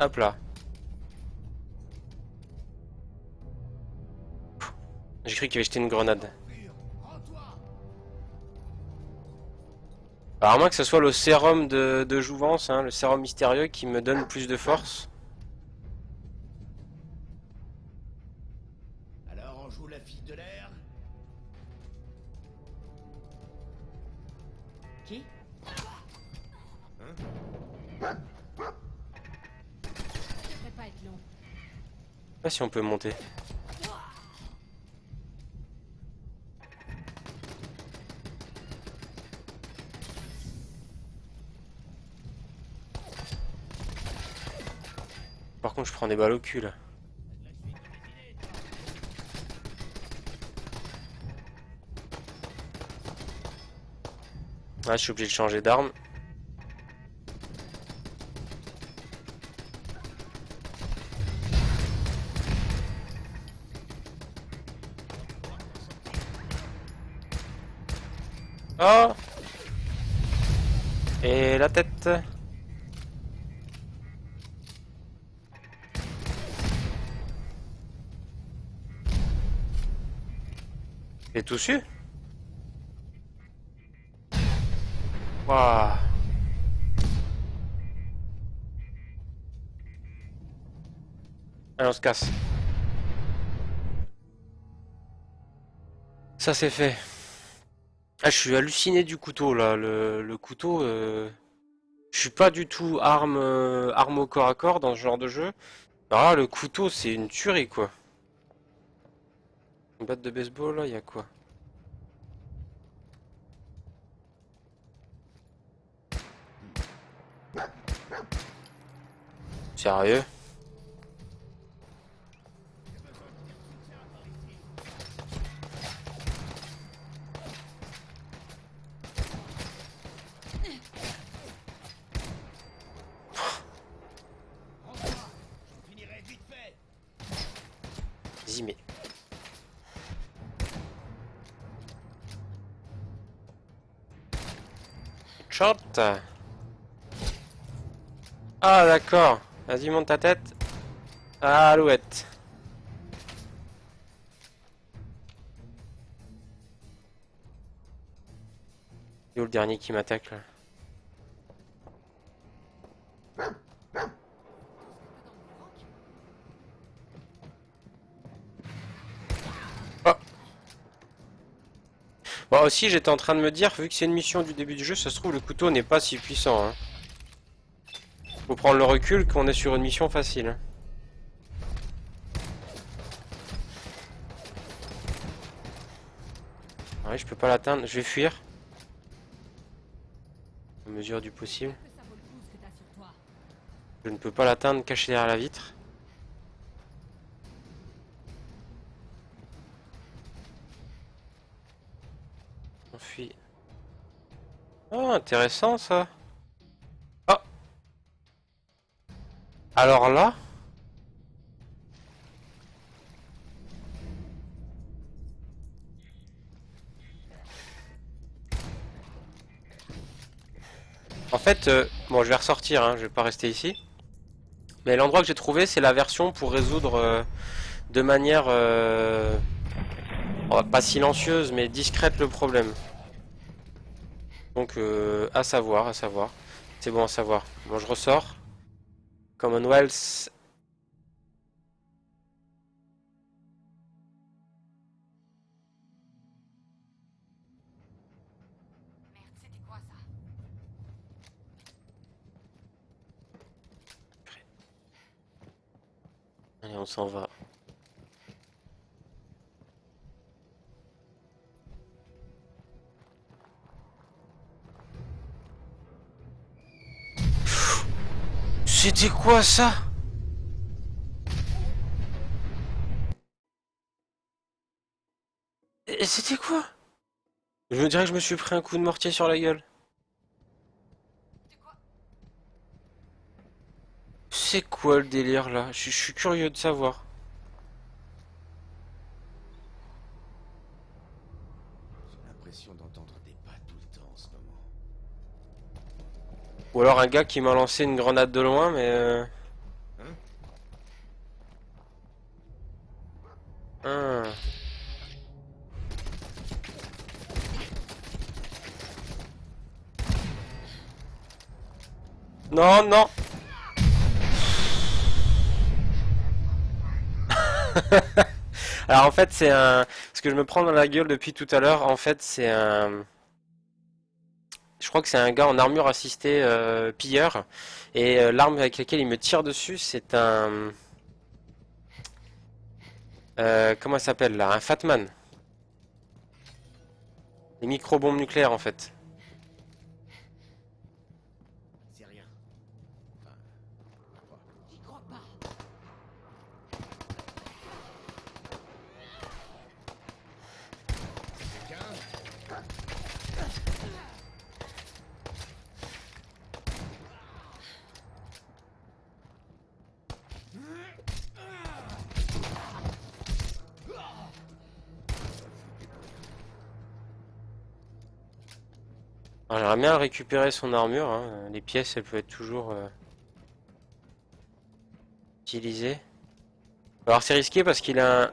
Hop là. J'ai cru qu'il avait jeté une grenade. Alors à moins que ce soit le sérum de jouvence, hein, le sérum mystérieux qui me donne plus de force. Alors on joue la fille de l'air? Qui? Hein? Ça devrait pas être long. Je sais pas si on peut monter. Par contre je prends des balles au cul là. Ah, je suis obligé de changer d'arme. Oh! Et la tête. Et tout su? Waouh! Allez, on se casse. Ça c'est fait. Ah, je suis halluciné du couteau là. Le couteau, je suis pas du tout arme au corps à corps dans ce genre de jeu. Alors là, le couteau, c'est une tuerie quoi. Une batte de baseball là, y a quoi? Sérieux? J'en finirai vite fait. Vas-y, mais. Shot. Ah d'accord. Vas-y, monte ta tête. Ah, alouette. Et où le dernier qui m'attaque là? Oh. Bon, aussi j'étais en train de me dire, vu que c'est une mission du début du jeu, ça se trouve le couteau n'est pas si puissant. Hein. Faut prendre le recul qu'on est sur une mission facile. Hein. Ouais, je peux pas l'atteindre, je vais fuir. À mesure du possible. Que ça vaut le coup ce que t'as sur toi. Je ne peux pas l'atteindre caché derrière la vitre. On fuit. Oh, intéressant ça. Oh. Alors là. En fait, bon, je vais ressortir, hein, je vais pas rester ici. Mais l'endroit que j'ai trouvé, c'est la version pour résoudre de manière pas silencieuse, mais discrète le problème. Donc, à savoir, à savoir. C'est bon à savoir. Bon, je ressors. Commonwealth. Merde, c'était quoi ça? Allez, on s'en va. C'était quoi ça? Et c'était quoi? Je me dirais que je me suis pris un coup de mortier sur la gueule. C'est quoi le délire là? Je suis curieux de savoir. J'ai l'impression d'entendre des pas tout le temps en ce moment. Ou alors un gars qui m'a lancé une grenade de loin, mais... Non, non. Alors en fait c'est un... Ce que je me prends dans la gueule depuis tout à l'heure, en fait c'est un... Je crois que c'est un gars en armure assistée pilleur. Et l'arme avec laquelle il me tire dessus, c'est un... comment ça s'appelle là? Un Fatman. Les micro-bombes nucléaires en fait. C'est rien. Enfin, quoi. J'y crois pas. Quelqu'un? Alors, j'aimerais bien récupérer son armure, hein. Les pièces elles peuvent être toujours utilisées. Alors c'est risqué parce qu'il a un...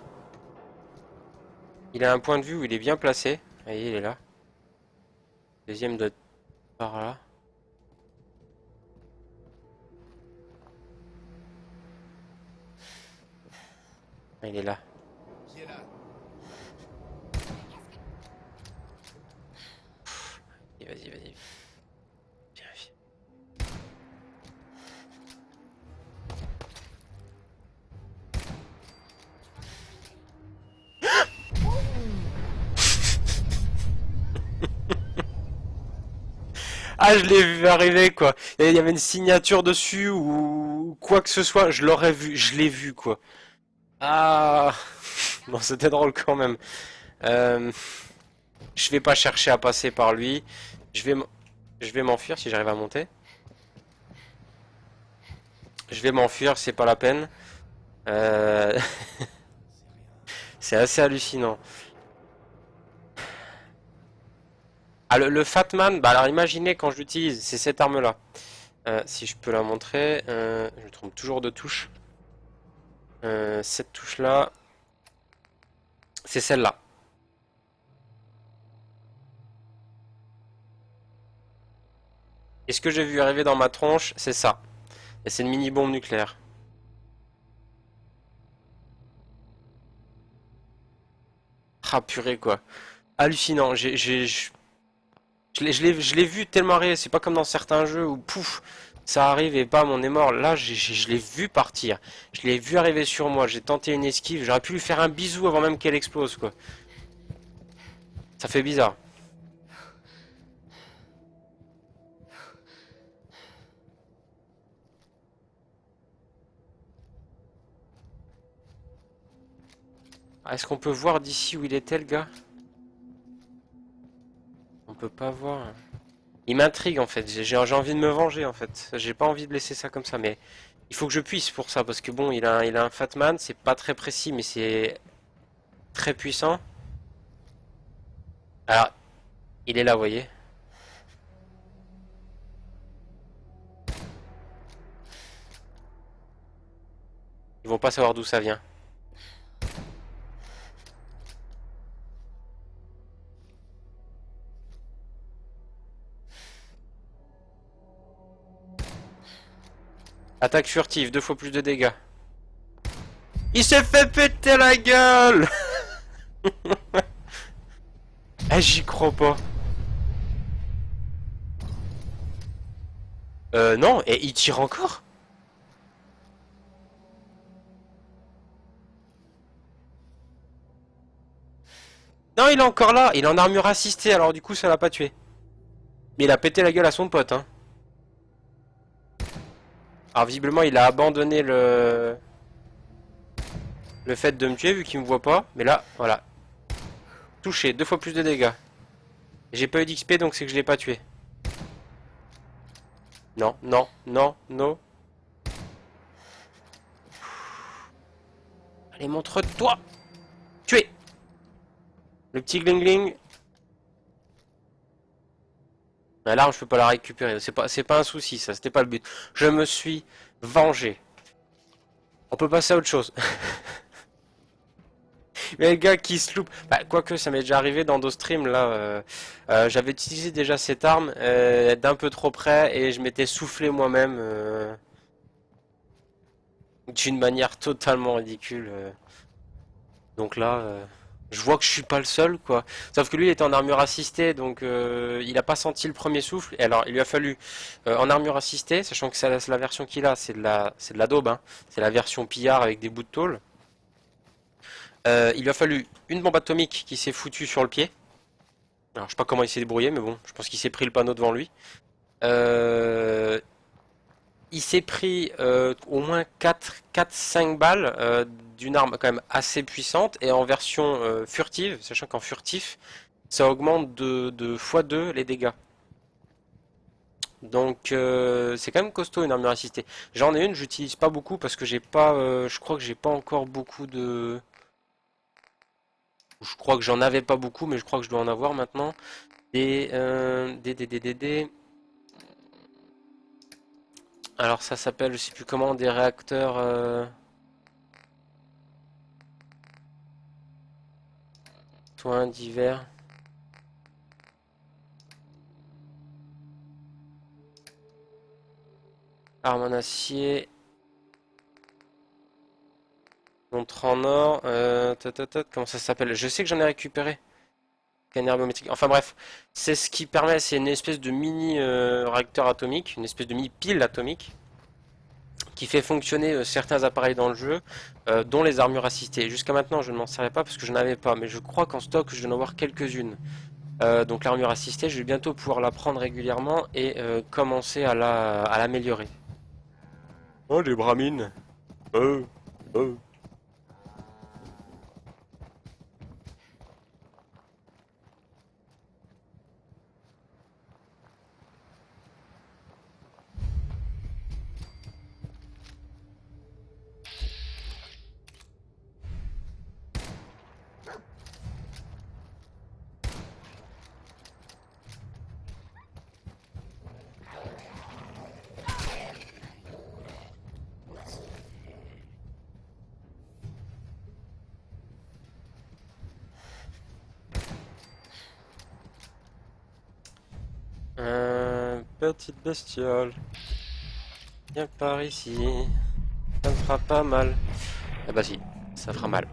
Il a un point de vue où il est bien placé. Vous voyez, il est là. Deuxième doit être par là. Ah, il est là. Qui est là? Et vas-y, vas-y. Vérifie. Ah, je l'ai vu arriver, quoi. Il y avait une signature dessus ou quoi que ce soit. Je l'aurais vu, je l'ai vu, quoi. Ah, bon, c'était drôle quand même. Euh, je vais pas chercher à passer par lui. Je vais, je vais m'enfuir si j'arrive à monter. Je vais m'enfuir, c'est pas la peine. Euh, c'est assez hallucinant. Ah, le Fatman, bah alors imaginez quand je l'utilise, c'est cette arme-là. Si je peux la montrer, je me trompe toujours de touche. Cette touche-là, c'est celle-là. Et ce que j'ai vu arriver dans ma tronche, c'est ça. Et c'est une mini-bombe nucléaire. Ah purée quoi. Hallucinant. Je l'ai vu tellement arriver. C'est pas comme dans certains jeux où pouf, ça arrive et bam, on est mort. Là, je l'ai vu partir. Je l'ai vu arriver sur moi. J'ai tenté une esquive. J'aurais pu lui faire un bisou avant même qu'elle explose quoi. Ça fait bizarre. Ah, est-ce qu'on peut voir d'ici où il était le gars? On peut pas voir. Il m'intrigue en fait. J'ai envie de me venger en fait. J'ai pas envie de laisser ça comme ça, mais il faut que je puisse pour ça parce que bon, il a un Fatman. C'est pas très précis, mais c'est très puissant. Alors, il est là, vous voyez. Ils vont pas savoir d'où ça vient. Attaque furtive, 2 fois plus de dégâts. Il s'est fait péter la gueule. Ah, j'y crois pas. Non, et il tire encore? Non, il est encore là. Il est en armure assistée, alors du coup, ça l'a pas tué. Mais il a pété la gueule à son pote, hein. Alors visiblement, il a abandonné le fait de me tuer vu qu'il me voit pas. Mais là, voilà. Touché, 2 fois plus de dégâts. J'ai pas eu d'XP donc c'est que je l'ai pas tué. Non, non, non, non. Allez, montre-toi. Tué. Le petit gling-gling. L'arme, je peux pas la récupérer. C'est pas un souci, ça. C'était pas le but. Je me suis vengé. On peut passer à autre chose. Mais le gars qui se loupe. Bah, quoique ça m'est déjà arrivé dans d'autres streams là. J'avais utilisé déjà cette arme d'un peu trop près et je m'étais soufflé moi-même d'une manière totalement ridicule. Donc là, je vois que je suis pas le seul quoi. Sauf que lui il était en armure assistée donc il a pas senti le premier souffle. Et alors il lui a fallu en armure assistée, sachant que c'est la version qu'il a, c'est de la daube, hein. C'est la version pillard avec des bouts de tôle. Il lui a fallu une bombe atomique qui s'est foutue sur le pied. Alors, je sais pas comment il s'est débrouillé, mais bon, je pense qu'il s'est pris le panneau devant lui. Euh, il s'est pris au moins 4-5 balles d'une arme quand même assez puissante et en version furtive, sachant qu'en furtif, ça augmente de x2 les dégâts. Donc c'est quand même costaud une armure assistée. J'en ai une, j'utilise pas beaucoup parce que j'ai pas, je crois que j'ai pas encore beaucoup de. Je crois que j'en avais pas beaucoup, mais je crois que je dois en avoir maintenant. Des. Alors ça s'appelle, je sais plus comment, des réacteurs. Soins divers. Arme en acier. Montre en or. Comment ça s'appelle? Je sais que j'en ai récupéré. Scanner biométrique. Enfin bref, c'est ce qui permet, c'est une espèce de mini réacteur atomique, une espèce de mini pile atomique qui fait fonctionner certains appareils dans le jeu, dont les armures assistées. Jusqu'à maintenant, je ne m'en servais pas parce que je n'en avais pas, mais je crois qu'en stock, je dois en avoir quelques-unes. Donc l'armure assistée, je vais bientôt pouvoir la prendre régulièrement et commencer à l'améliorer. Oh, les bramines. Euh, euh. Petite bestiole. Viens par ici. Ça ne fera pas mal. Ah bah si, ça fera mal.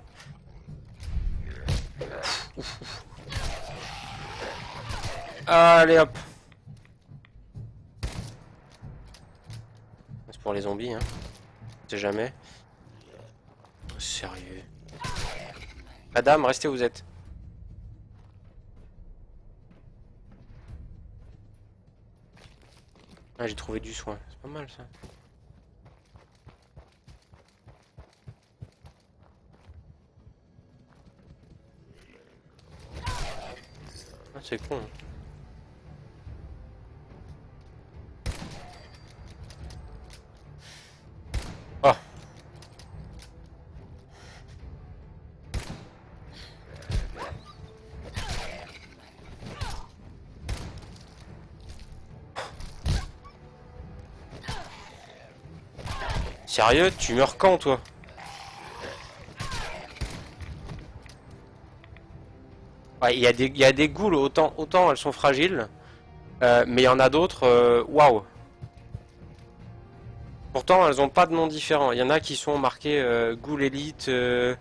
Allez hop. C'est pour les zombies, hein. On sait jamais. Sérieux. Madame, restez où vous êtes. Ah, j'ai trouvé du soin. C'est pas mal ça. Ah, c'est con, hein. Oh. Sérieux, tu meurs quand toi? Ouais, il y a des ghouls, autant elles sont fragiles, mais il y en a d'autres, waouh. Pourtant, elles ont pas de nom différent. Il y en a qui sont marqués Ghoul Elite et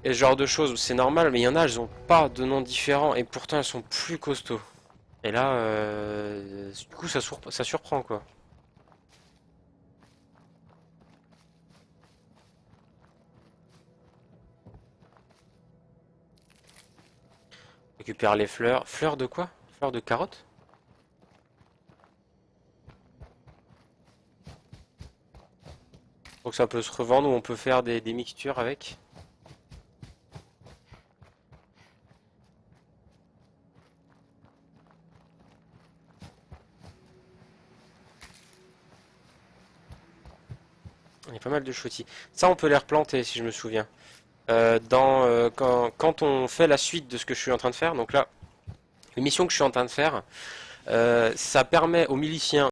ce genre de choses. C'est normal, mais il y en a, elles ont pas de nom différent et pourtant elles sont plus costauds. Et là, du coup, ça surprend quoi. Récupère les fleurs. Fleurs de quoi? Fleurs de carottes? Donc ça peut se revendre ou on peut faire des mixtures avec. Il y a pas mal de choutis. Ça, on peut les replanter si je me souviens. Quand on fait la suite de ce que je suis en train de faire, donc là, l'émission que je suis en train de faire, ça permet aux miliciens